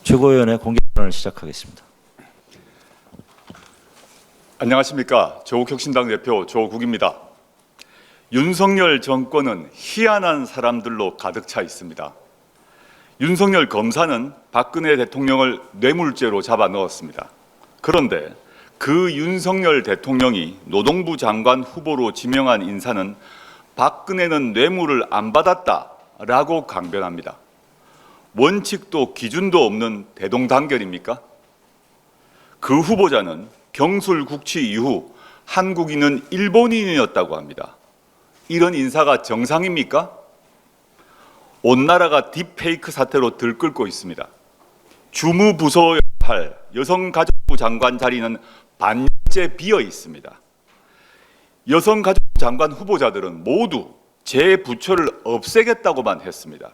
최고위원회 공개 발언을 시작하겠습니다. 안녕하십니까. 조국혁신당 대표 조국입니다. 윤석열 정권은 희한한 사람들로 가득 차 있습니다. 윤석열 검사는 박근혜 대통령을 뇌물죄로 잡아 넣었습니다. 그런데 그 윤석열 대통령이 노동부 장관 후보로 지명한 인사는 박근혜는 뇌물을 안 받았다라고 강변합니다. 원칙도 기준도 없는 대동단결입니까? 그 후보자는 경술 국치 이후 한국인은 일본인이었다고 합니다. 이런 인사가 정상입니까? 온 나라가 딥페이크 사태로 들끓고 있습니다. 주무부서 역할 여성가족부 장관 자리는 반년째 비어 있습니다. 여성가족부 장관 후보자들은 모두 제 부처를 없애겠다고만 했습니다.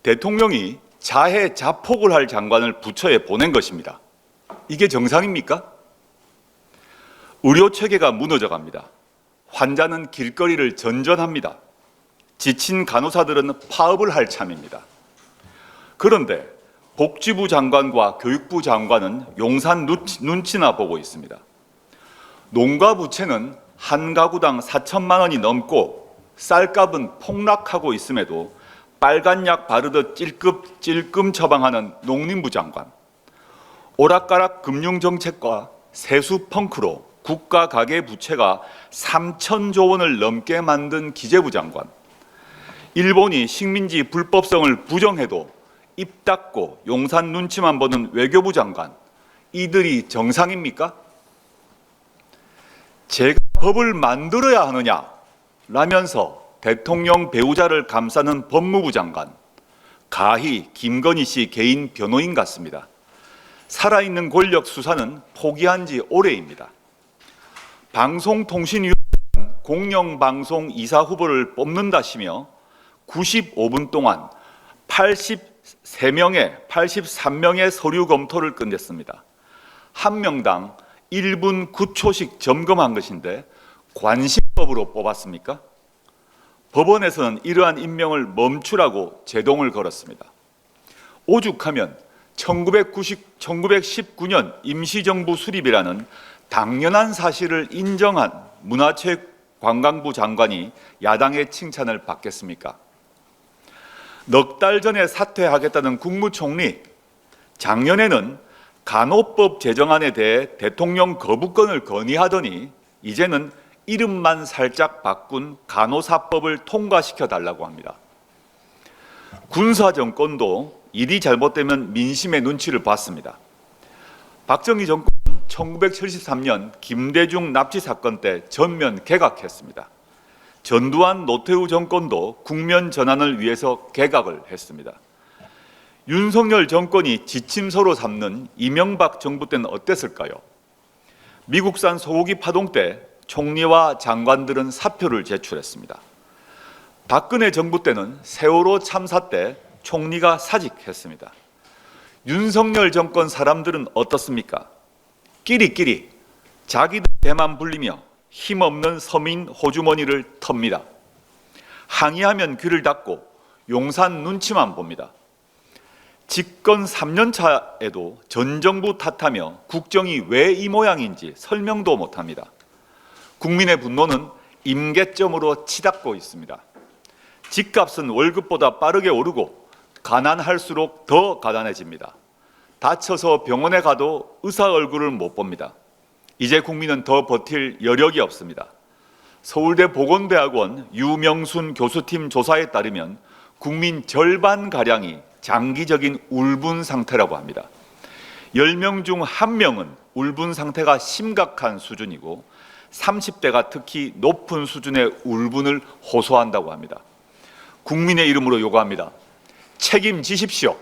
대통령이 자해 자폭을 할 장관을 부처에 보낸 것입니다. 이게 정상입니까? 의료 체계가 무너져 갑니다. 환자는 길거리를 전전합니다. 지친 간호사들은 파업을 할 참입니다. 그런데 복지부 장관과 교육부 장관은 용산 눈치나 보고 있습니다. 농가 부채는 한 가구당 4천만 원이 넘고 쌀값은 폭락하고 있음에도 빨간 약 바르듯 찔끔 처방하는 농림부 장관, 오락가락 금융정책과 세수 펑크로 국가 가계 부채가 3천조 원을 넘게 만든 기재부 장관, 일본이 식민지 불법성을 부정해도 입 닫고 용산 눈치만 보는 외교부 장관, 이들이 정상입니까? 제가 법을 만들어야 하느냐 라면서 대통령 배우자를 감싸는 법무부 장관, 가히 김건희 씨 개인 변호인 같습니다. 살아있는 권력 수사는 포기한 지 오래입니다. 방송통신위원회는 공영방송 이사 후보를 뽑는다시며 95분 동안 83명의 서류 검토를 끝냈습니다. 한 명당 1분 9초씩 점검한 것인데 관심법으로 뽑았습니까? 법원에서는 이러한 임명을 멈추라고 제동을 걸었습니다. 오죽하면 1919년 임시정부 수립이라는 당연한 사실을 인정한 문화체육관광부 장관이 야당의 칭찬을 받겠습니까? 넉 달 전에 사퇴하겠다는 국무총리, 작년에는 간호법 제정안에 대해 대통령 거부권을 건의하더니 이제는 이름만 살짝 바꾼 간호사법을 통과시켜 달라고 합니다. 군사정권도 일이 잘못되면 민심의 눈치를 봤습니다. 박정희 정권 1973년 김대중 납치 사건 때 전면 개각했습니다. 전두환 노태우 정권도 국면 전환을 위해서 개각을 했습니다. 윤석열 정권이 지침서로 삼는 이명박 정부 때는 어땠을까요? 미국산 소고기 파동 때 총리와 장관들은 사표를 제출했습니다. 박근혜 정부 때는 세월호 참사 때 총리가 사직했습니다. 윤석열 정권 사람들은 어떻습니까? 끼리끼리 자기들 배만 불리며 힘없는 서민 호주머니를 텁니다. 항의하면 귀를 닫고 용산 눈치만 봅니다. 집권 3년 차에도 전 정부 탓하며 국정이 왜 이 모양인지 설명도 못합니다. 국민의 분노는 임계점으로 치닫고 있습니다. 집값은 월급보다 빠르게 오르고 가난할수록 더 가난해집니다. 다쳐서 병원에 가도 의사 얼굴을 못 봅니다. 이제 국민은 더 버틸 여력이 없습니다. 서울대 보건대학원 유명순 교수팀 조사에 따르면 국민 절반가량이 장기적인 울분 상태라고 합니다. 10명 중 1명은 울분 상태가 심각한 수준이고 30대가 특히 높은 수준의 울분을 호소한다고 합니다. 국민의 이름으로 요구합니다. 책임지십시오.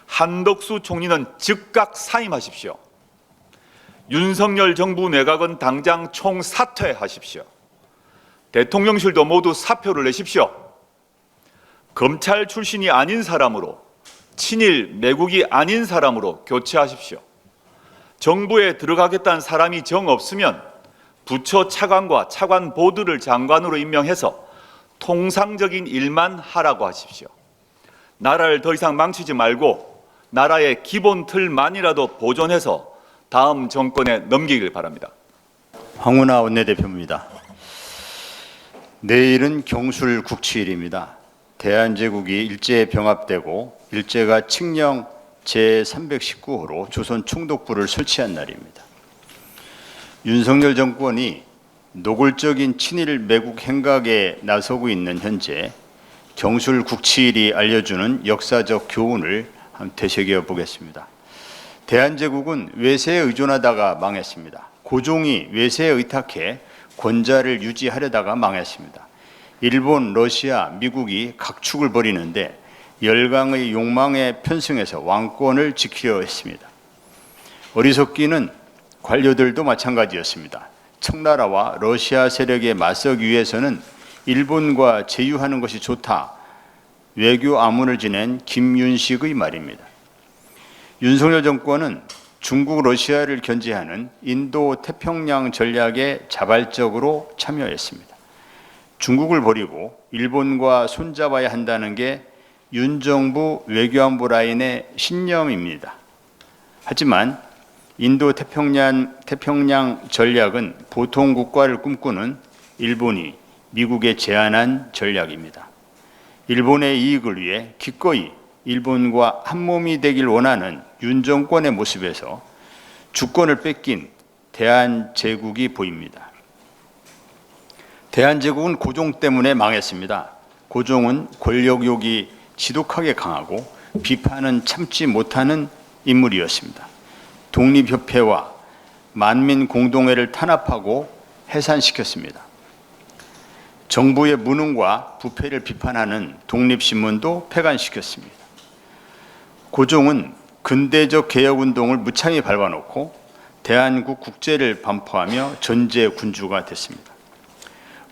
한덕수 총리는 즉각 사임하십시오. 윤석열 정부 내각은 당장 총사퇴하십시오. 대통령실도 모두 사표를 내십시오. 검찰 출신이 아닌 사람으로, 친일 매국이 아닌 사람으로 교체하십시오. 정부에 들어가겠다는 사람이 정 없으면 부처 차관과 차관 보드를 장관으로 임명해서 통상적인 일만 하라고 하십시오. 나라를 더 이상 망치지 말고 나라의 기본 틀만이라도 보존해서 다음 정권에 넘기길 바랍니다. 황운하 원내대표입니다. 내일은 경술 국치일입니다. 대한제국이 일제에 병합되고 일제가 칙령 제319호로 조선 총독부를 설치한 날입니다. 윤석열 정권이 노골적인 친일 매국 행각에 나서고 있는 현재 경술 국치일이 알려주는 역사적 교훈을 한번 되새겨 보겠습니다. 대한제국은 외세에 의존하다가 망했습니다. 고종이 외세에 의탁해 권자를 유지하려다가 망했습니다. 일본, 러시아, 미국이 각축을 벌이는데 열강의 욕망에 편승해서 왕권을 지키려 했습니다. 어리석기는 관료들도 마찬가지였습니다. 청나라와 러시아 세력에 맞서기 위해서는 일본과 제휴하는 것이 좋다. 외교 암문을 지낸 김윤식의 말입니다. 윤석열 정권은 중국, 러시아를 견제하는 인도 태평양 전략에 자발적으로 참여했습니다. 중국을 버리고 일본과 손잡아야 한다는 게 윤 정부 외교안보 라인의 신념입니다. 하지만 인도 태평양 전략은 보통 국가를 꿈꾸는 일본이 미국에 제안한 전략입니다. 일본의 이익을 위해 기꺼이 일본과 한몸이 되길 원하는 윤 정권의 모습에서 주권을 뺏긴 대한제국이 보입니다. 대한제국은 고종 때문에 망했습니다. 고종은 권력욕이 지독하게 강하고 비판은 참지 못하는 인물이었습니다. 독립협회와 만민공동회를 탄압하고 해산시켰습니다. 정부의 무능과 부패를 비판하는 독립신문도 폐간시켰습니다. 고종은 근대적 개혁운동을 무창히 밟아놓고 대한국 국제를 반포하며 전제군주가 됐습니다.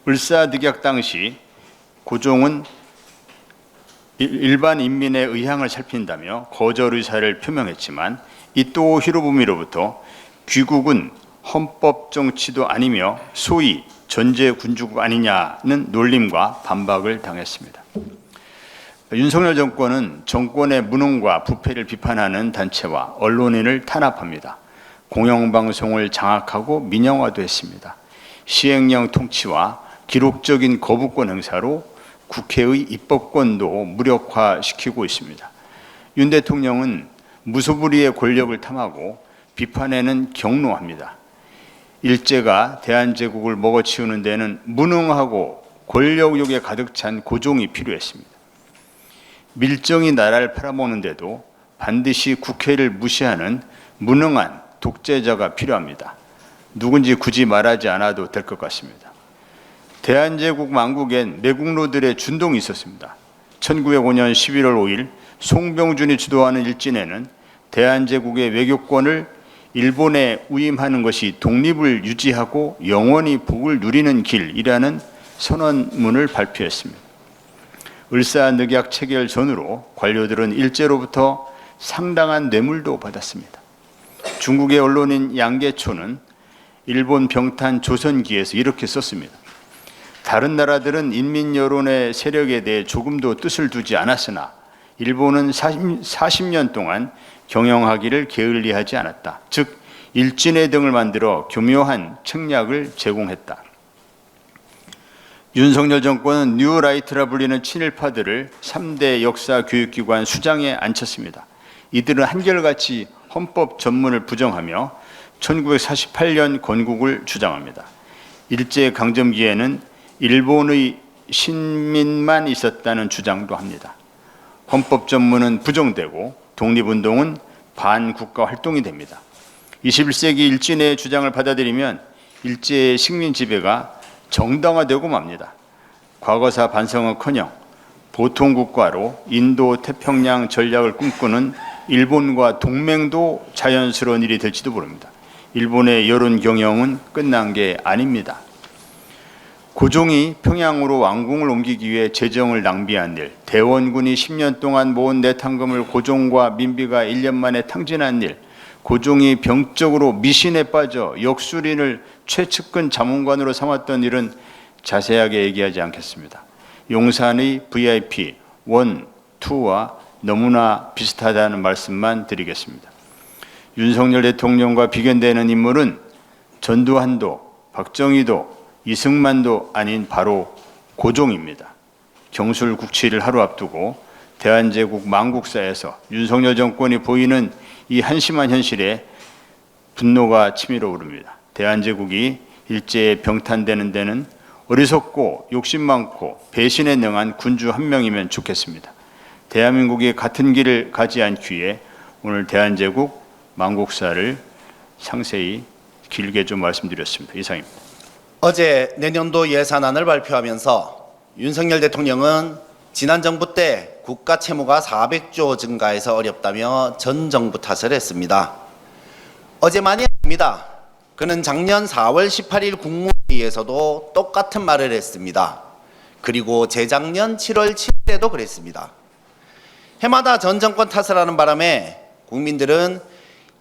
을사늑약 당시 고종은 일반 인민의 의향을 살핀다며 거절 의사를 표명했지만 이토 히로부미로부터 귀국은 헌법 정치도 아니며 소위 전제군주국 아니냐는 놀림과 반박을 당했습니다. 윤석열 정권은 정권의 무능과 부패를 비판하는 단체와 언론인을 탄압합니다. 공영방송을 장악하고 민영화도 했습니다. 시행령 통치와 기록적인 거부권 행사로 국회의 입법권도 무력화시키고 있습니다. 윤 대통령은 무소불위의 권력을 탐하고 비판에는 경로합니다. 일제가 대한제국을 먹어치우는 데는 무능하고 권력욕에 가득 찬 고종이 필요했습니다. 밀정이 나라를 팔아먹는데도 반드시 국회를 무시하는 무능한 독재자가 필요합니다. 누군지 굳이 말하지 않아도 될 것 같습니다. 대한제국 망국엔 매국노들의 준동이 있었습니다. 1905년 11월 5일 송병준이 주도하는 일진에는 대한제국의 외교권을 일본에 위임하는 것이 독립을 유지하고 영원히 복을 누리는 길이라는 선언문을 발표했습니다. 을사늑약 체결 전후로 관료들은 일제로부터 상당한 뇌물도 받았습니다. 중국의 언론인 양계초는 일본 병탄 조선기에서 이렇게 썼습니다. 다른 나라들은 인민 여론의 세력에 대해 조금도 뜻을 두지 않았으나 일본은 40년 동안 경영하기를 게을리하지 않았다. 즉 일진회 등을 만들어 교묘한 책략을 제공했다. 윤석열 정권은 뉴라이트라 불리는 친일파들을 3대 역사 교육기관 수장에 앉혔습니다. 이들은 한결같이 헌법 전문을 부정하며 1948년 건국을 주장합니다. 일제강점기에는 일본의 신민만 있었다는 주장도 합니다. 헌법 전문은 부정되고 독립운동은 반국가 활동이 됩니다. 21세기 일진의 주장을 받아들이면 일제의 식민 지배가 정당화되고 맙니다. 과거사 반성은커녕 보통 국가로 인도 태평양 전략을 꿈꾸는 일본과 동맹도 자연스러운 일이 될지도 모릅니다. 일본의 여론 경영은 끝난 게 아닙니다. 고종이 평양으로 왕궁을 옮기기 위해 재정을 낭비한 일, 대원군이 10년 동안 모은 내탕금을 고종과 민비가 1년 만에 탕진한 일, 고종이 병적으로 미신에 빠져 역술인을 최측근 자문관으로 삼았던 일은 자세하게 얘기하지 않겠습니다. 용산의 VIP, 원, 2와 너무나 비슷하다는 말씀만 드리겠습니다. 윤석열 대통령과 비견되는 인물은 전두환도 박정희도 이승만도 아닌 바로 고종입니다. 경술 국치를 하루 앞두고 대한제국 망국사에서 윤석열 정권이 보이는 이 한심한 현실에 분노가 치밀어 오릅니다. 대한제국이 일제에 병탄되는 데는 어리석고 욕심 많고 배신에 능한 군주 한 명이면 좋겠습니다. 대한민국이 같은 길을 가지 않기에 오늘 대한제국 망국사를 상세히 길게 좀 말씀드렸습니다. 이상입니다. 어제 내년도 예산안을 발표하면서 윤석열 대통령은 지난 정부 때 국가 채무가 400조 증가해서 어렵다며 전 정부 탓을 했습니다. 어제만이 아닙니다. 그는 작년 4월 18일 국무회의에서도 똑같은 말을 했습니다. 그리고 재작년 7월 7일에도 그랬습니다. 해마다 전 정권 탓을 하는 바람에 국민들은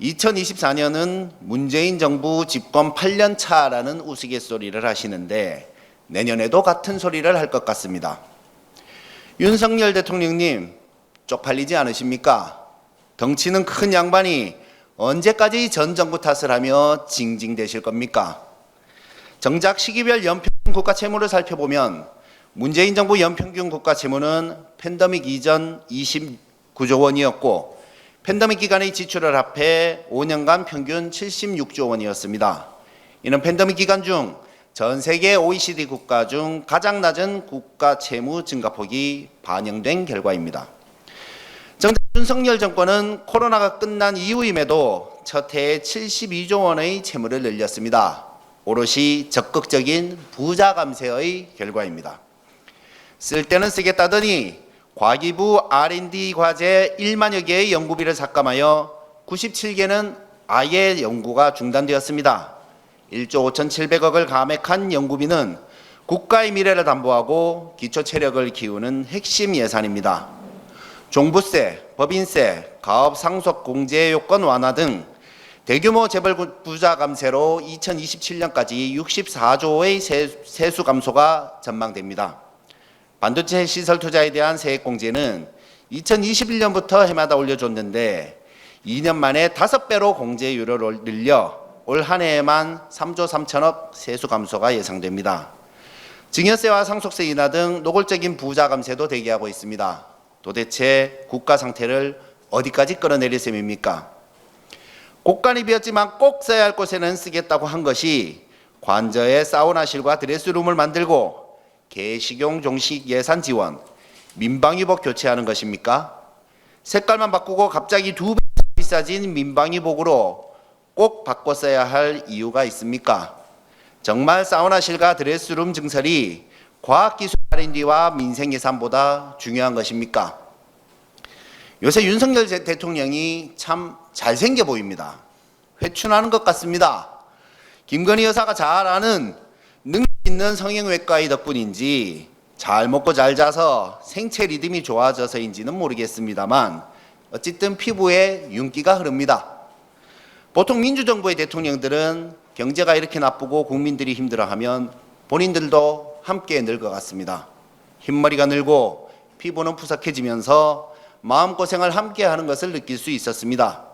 2024년은 문재인 정부 집권 8년 차라는 우스갯소리를 하시는데 내년에도 같은 소리를 할 것 같습니다. 윤석열 대통령님, 쪽팔리지 않으십니까? 덩치는 큰 양반이 언제까지 전 정부 탓을 하며 징징대실 겁니까? 정작 시기별 연평균 국가 채무를 살펴보면 문재인 정부 연평균 국가 채무는 팬데믹 이전 29조 원이었고 팬데믹 기간의 지출을 합해 5년간 평균 76조 원이었습니다. 이는 팬데믹 기간 중 전 세계 OECD 국가 중 가장 낮은 국가 채무 증가폭이 반영된 결과입니다. 정작 윤석열 정권은 코로나가 끝난 이후임에도 첫 해에 72조 원의 채무를 늘렸습니다. 오롯이 적극적인 부자 감세의 결과입니다. 쓸 때는 쓰겠다더니 과기부 R&D 과제 1만여 개의 연구비를 삭감하여 97개는 아예 연구가 중단되었습니다. 1조 5,700억을 감액한 연구비는 국가의 미래를 담보하고 기초 체력을 키우는 핵심 예산입니다. 종부세, 법인세, 가업 상속 공제 요건 완화 등 대규모 재벌 부자 감세로 2027년까지 64조의 세수 감소가 전망됩니다. 반도체 시설 투자에 대한 세액 공제는 2021년부터 해마다 올려줬는데 2년 만에 5배로 공제율을 늘려 올 한 해에만 3조 3천억 세수 감소가 예상됩니다. 증여세와 상속세 인하 등 노골적인 부자 감세도 대기하고 있습니다. 도대체 국가 상태를 어디까지 끌어내릴 셈입니까? 곳간이 비었지만 꼭 써야 할 곳에는 쓰겠다고 한 것이 관저에 사우나실과 드레스룸을 만들고 개식용 종식 예산 지원, 민방위복 교체하는 것입니까? 색깔만 바꾸고 갑자기 2배 비싸진 민방위복으로 꼭 바꿔 써야 할 이유가 있습니까? 정말 사우나실과 드레스룸 증설이 과학기술 R&D와 민생 예산보다 중요한 것입니까? 요새 윤석열 대통령이 참 잘생겨 보입니다. 회춘하는 것 같습니다. 김건희 여사가 잘 아는 능력 있는 성형외과의 덕분인지 잘 먹고 잘 자서 생체 리듬이 좋아져서인지는 모르겠습니다만 어쨌든 피부에 윤기가 흐릅니다. 보통 민주정부의 대통령들은 경제가 이렇게 나쁘고 국민들이 힘들어하면 본인들도 함께 늘 것 같습니다. 흰머리가 늘고 피부는 푸석해지면서 마음고생을 함께 하는 것을 느낄 수 있었습니다.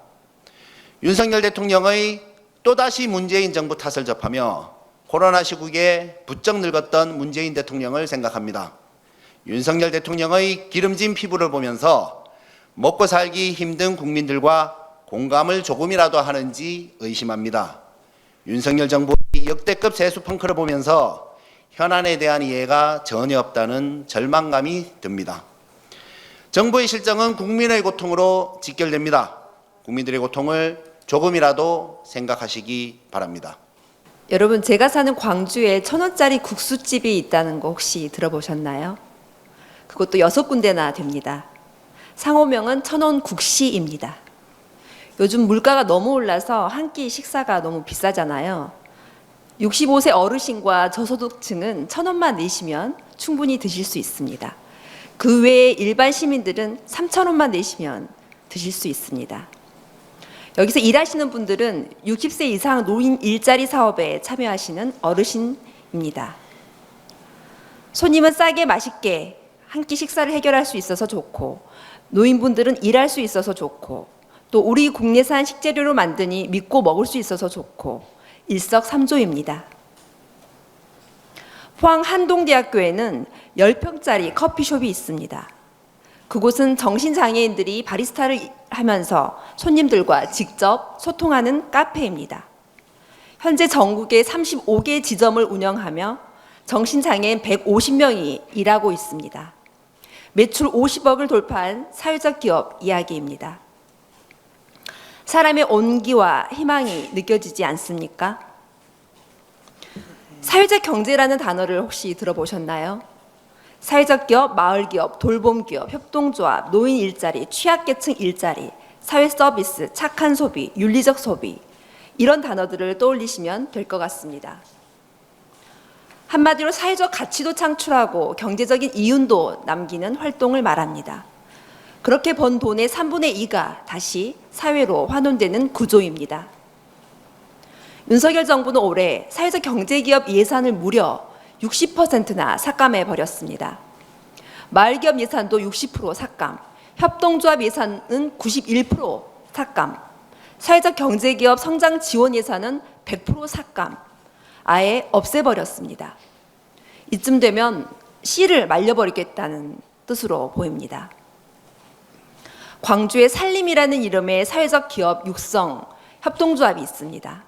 윤석열 대통령의 또다시 문재인 정부 탓을 접하며 코로나 시국에 부쩍 늙었던 문재인 대통령을 생각합니다. 윤석열 대통령의 기름진 피부를 보면서 먹고 살기 힘든 국민들과 공감을 조금이라도 하는지 의심합니다. 윤석열 정부의 역대급 세수 펑크를 보면서 현안에 대한 이해가 전혀 없다는 절망감이 듭니다. 정부의 실정은 국민의 고통으로 직결됩니다. 국민들의 고통을 조금이라도 생각하시기 바랍니다. 여러분, 제가 사는 광주에 1,000원짜리 국수집이 있다는 거 혹시 들어보셨나요? 그것도 6군데나 됩니다. 상호명은 1,000원 국시입니다. 요즘 물가가 너무 올라서 한 끼 식사가 너무 비싸잖아요. 65세 어르신과 저소득층은 1,000원만 내시면 충분히 드실 수 있습니다. 그 외에 일반 시민들은 3,000원만 내시면 드실 수 있습니다. 여기서 일하시는 분들은 60세 이상 노인 일자리 사업에 참여하시는 어르신입니다. 손님은 싸게 맛있게 한 끼 식사를 해결할 수 있어서 좋고, 노인분들은 일할 수 있어서 좋고, 또 우리 국내산 식재료로 만드니 믿고 먹을 수 있어서 좋고, 일석삼조입니다. 포항 한동대학교에는 10평짜리 커피숍이 있습니다. 그곳은 정신장애인들이 바리스타를 하면서 손님들과 직접 소통하는 카페입니다. 현재 전국에 35개 지점을 운영하며 정신장애인 150명이 일하고 있습니다. 매출 50억을 돌파한 사회적 기업 이야기입니다. 사람의 온기와 희망이 느껴지지 않습니까? 사회적 경제라는 단어를 혹시 들어보셨나요? 사회적 기업, 마을 기업, 돌봄 기업, 협동조합, 노인 일자리, 취약계층 일자리, 사회 서비스, 착한 소비, 윤리적 소비, 이런 단어들을 떠올리시면 될 것 같습니다. 한마디로 사회적 가치도 창출하고 경제적인 이윤도 남기는 활동을 말합니다. 그렇게 번 돈의 3분의 2가 다시 사회로 환원되는 구조입니다. 윤석열 정부는 올해 사회적 경제기업 예산을 무려 60%나 삭감해 버렸습니다. 마을기업 예산도 60% 삭감, 협동조합 예산은 91% 삭감, 사회적 경제기업 성장 지원 예산은 100% 삭감, 아예 없애버렸습니다. 이쯤 되면 씨를 말려버리겠다는 뜻으로 보입니다. 광주에 살림이라는 이름의 사회적 기업 육성 협동조합이 있습니다.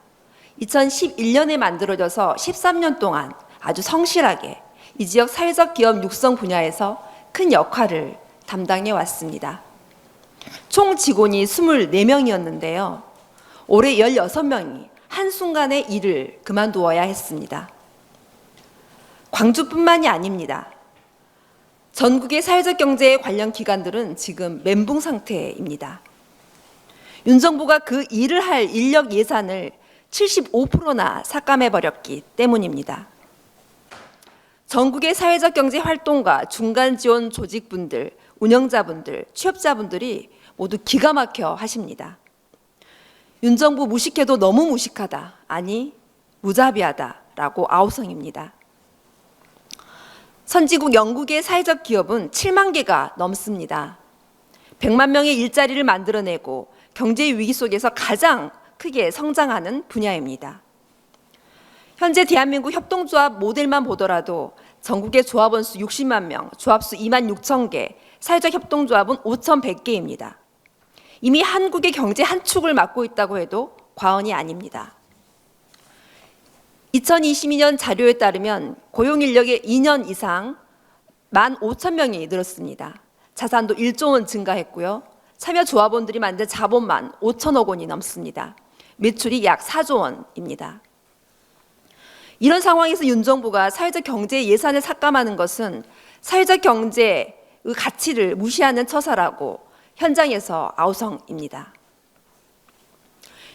2011년에 만들어져서 13년 동안 아주 성실하게 이 지역 사회적 기업 육성 분야에서 큰 역할을 담당해 왔습니다. 총 직원이 24명이었는데요. 올해 16명이 한순간에 일을 그만두어야 했습니다. 광주뿐만이 아닙니다. 전국의 사회적 경제에 관련 기관들은 지금 멘붕 상태입니다. 윤 정부가 그 일을 할 인력 예산을 75%나 삭감해버렸기 때문입니다. 전국의 사회적 경제 활동가, 중간 지원 조직분들, 운영자분들, 취업자분들이 모두 기가 막혀 하십니다. 윤 정부 무식해도 너무 무식하다, 아니 무자비하다라고 아우성입니다. 선진국 영국의 사회적 기업은 7만 개가 넘습니다. 100만 명의 일자리를 만들어내고 경제 위기 속에서 가장 크게 성장하는 분야입니다. 현재 대한민국 협동조합 모델만 보더라도 전국의 조합원 수 60만 명, 조합수 2만 6천 개, 사회적 협동조합은 5,100개입니다. 이미 한국의 경제 한 축을 맡고 있다고 해도 과언이 아닙니다. 2022년 자료에 따르면 고용 인력의 2년 이상 15,000명이 늘었습니다. 자산도 1조 원 증가했고요. 참여 조합원들이 만든 자본만 5천억 원이 넘습니다. 매출이 약 4조 원입니다. 이런 상황에서 윤 정부가 사회적 경제 예산을 삭감하는 것은 사회적 경제의 가치를 무시하는 처사라고 현장에서 아우성입니다.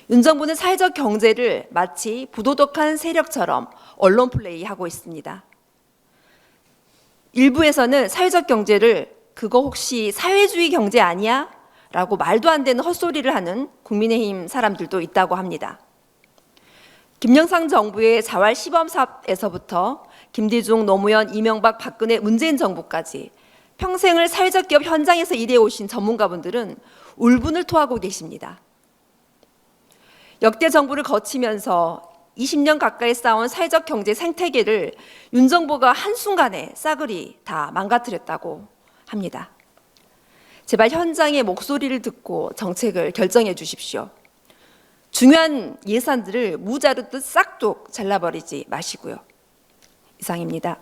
윤 정부는 사회적 경제를 마치 부도덕한 세력처럼 언론 플레이하고 있습니다. 일부에서는 사회적 경제를 그거 혹시 사회주의 경제 아니야? 라고 말도 안 되는 헛소리를 하는 국민의힘 사람들도 있다고 합니다. 김영삼 정부의 자활 시범 사업에서부터 김대중, 노무현, 이명박, 박근혜, 문재인 정부까지 평생을 사회적 기업 현장에서 일해오신 전문가분들은 울분을 토하고 계십니다. 역대 정부를 거치면서 20년 가까이 쌓아온 사회적 경제 생태계를 윤 정부가 한순간에 싸그리 다 망가뜨렸다고 합니다. 제발 현장의 목소리를 듣고 정책을 결정해 주십시오. 중요한 예산들을 무자르듯 싹둑 잘라버리지 마시고요. 이상입니다.